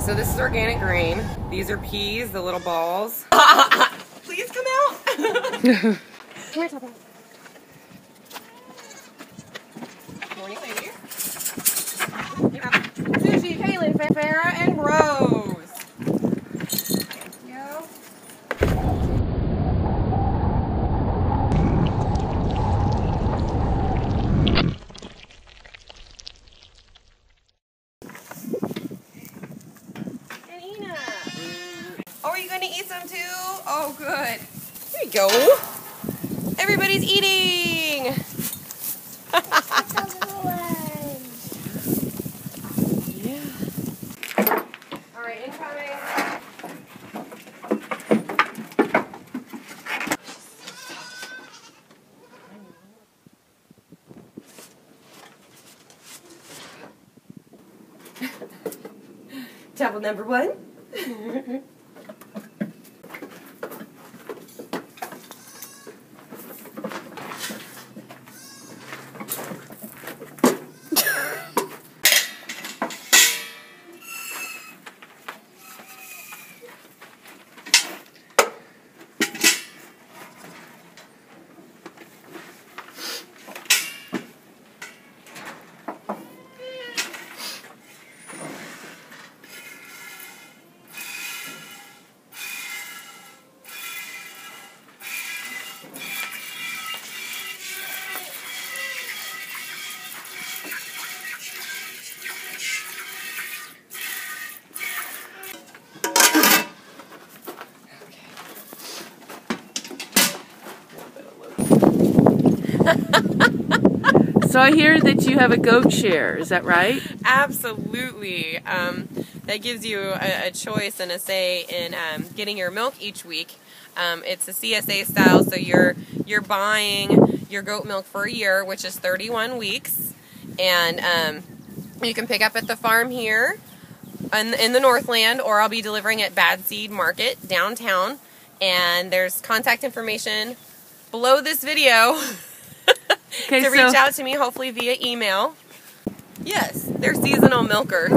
so this is organic grain. These are peas, the little balls. Please come out. Come here, Papa. Morning, lady. Sushi, Kaylin, Farrah, and Rose. Thank you. And Ina. Oh, are you going to eat some too? Oh, good. There you go. Everybody's eating. Yeah. All right, incoming. Table number 1. So I hear that you have a goat share, is that right? Absolutely. That gives you a choice and a say in getting your milk each week. It's a CSA style, so you're buying your goat milk for a year, which is 31 weeks, and you can pick up at the farm here in the Northland, or I'll be delivering at Bad Seed Market downtown. And there's contact information below this video. Okay, to reach out to me, hopefully via email. Yes, they're seasonal milkers.